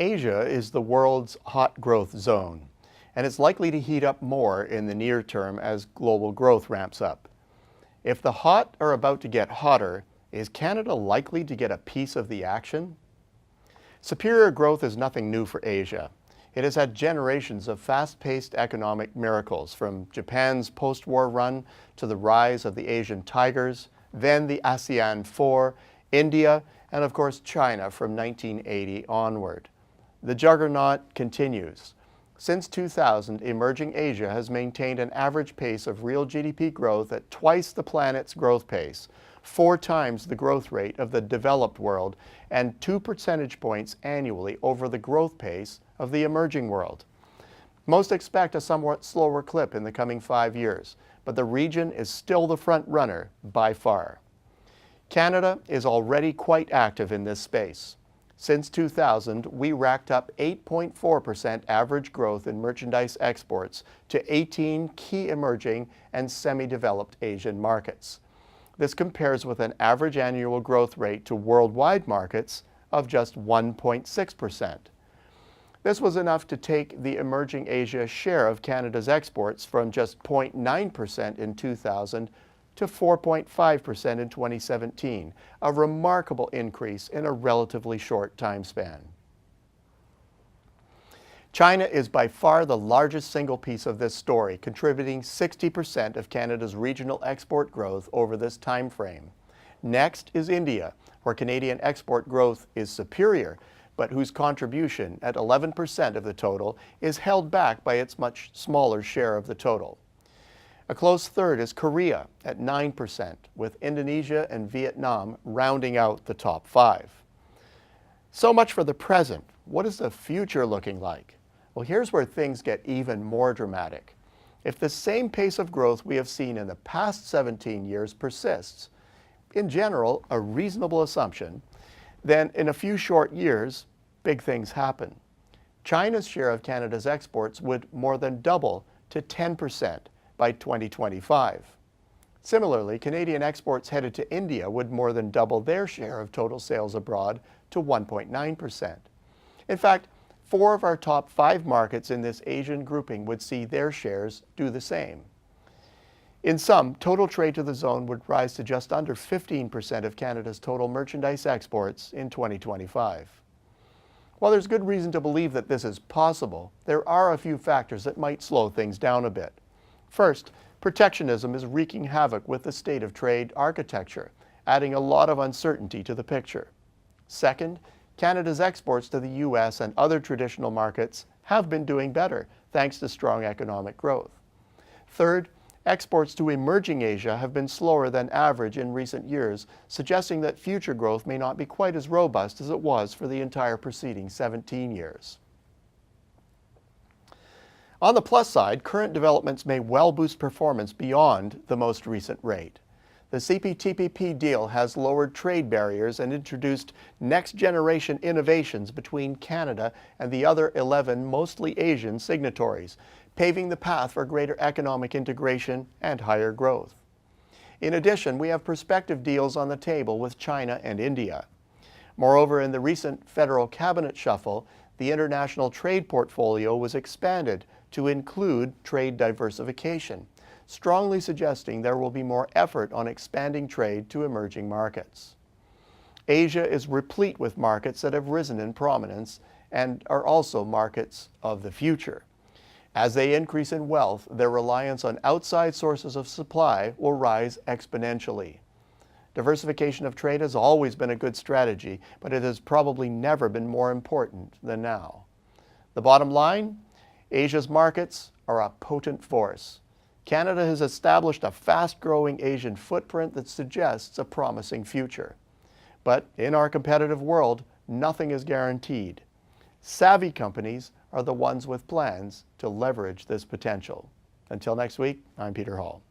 Asia is the world's hot growth zone, and it's likely to heat up more in the near term as global growth ramps up. If the hot are about to get hotter, is Canada likely to get a piece of the action? Superior growth is nothing new for Asia. It has had generations of fast-paced economic miracles, from Japan's post-war run to the rise of the Asian tigers, then the ASEAN 4, India, and of course China from 1980 onward. The juggernaut continues. Since 2000, emerging Asia has maintained an average pace of real GDP growth at twice the planet's growth pace, 4 times the growth rate of the developed world, and 2 percentage points annually over the growth pace of the emerging world. Most expect a somewhat slower clip in the coming 5 years, but the region is still the front runner by far. Canada is already quite active in this space. Since 2000, we racked up 8.4% average growth in merchandise exports to 18 key emerging and semi-developed Asian markets. This compares with an average annual growth rate to worldwide markets of just 1.6%. This was enough to take the emerging Asia share of Canada's exports from just 0.9% in 2000 to 4.5% in 2017, a remarkable increase in a relatively short time span. China is by far the largest single piece of this story, contributing 60% of Canada's regional export growth over this time frame. Next is India, where Canadian export growth is superior, but whose contribution at 11% of the total is held back by its much smaller share of the total. A close third is Korea at 9%, with Indonesia and Vietnam rounding out the top 5. So much for the present. What is the future looking like? Well, here's where things get even more dramatic. If the same pace of growth we have seen in the past 17 years persists, in general, a reasonable assumption, then in a few short years, big things happen. China's share of Canada's exports would more than double to 10% by 2025. Similarly, Canadian exports headed to India would more than double their share of total sales abroad to 1.9%. In fact, 4 of our top 5 markets in this Asian grouping would see their shares do the same. In sum, total trade to the zone would rise to just under 15% of Canada's total merchandise exports in 2025. While there's good reason to believe that this is possible, there are a few factors that might slow things down a bit. First, protectionism is wreaking havoc with the state of trade architecture, adding a lot of uncertainty to the picture. Second, Canada's exports to the US and other traditional markets have been doing better, thanks to strong economic growth. Third, exports to emerging Asia have been slower than average in recent years, suggesting that future growth may not be quite as robust as it was for the entire preceding 17 years. On the plus side, current developments may well boost performance beyond the most recent rate. The CPTPP deal has lowered trade barriers and introduced next-generation innovations between Canada and the other 11 mostly Asian signatories, paving the path for greater economic integration and higher growth. In addition, we have prospective deals on the table with China and India. Moreover, in the recent federal cabinet shuffle, the international trade portfolio was expanded to include trade diversification, strongly suggesting there will be more effort on expanding trade to emerging markets. Asia is replete with markets that have risen in prominence and are also markets of the future. As they increase in wealth, their reliance on outside sources of supply will rise exponentially. Diversification of trade has always been a good strategy, but it has probably never been more important than now. The bottom line? Asia's markets are a potent force. Canada has established a fast-growing Asian footprint that suggests a promising future. But in our competitive world, nothing is guaranteed. Savvy companies are the ones with plans to leverage this potential. Until next week, I'm Peter Hall.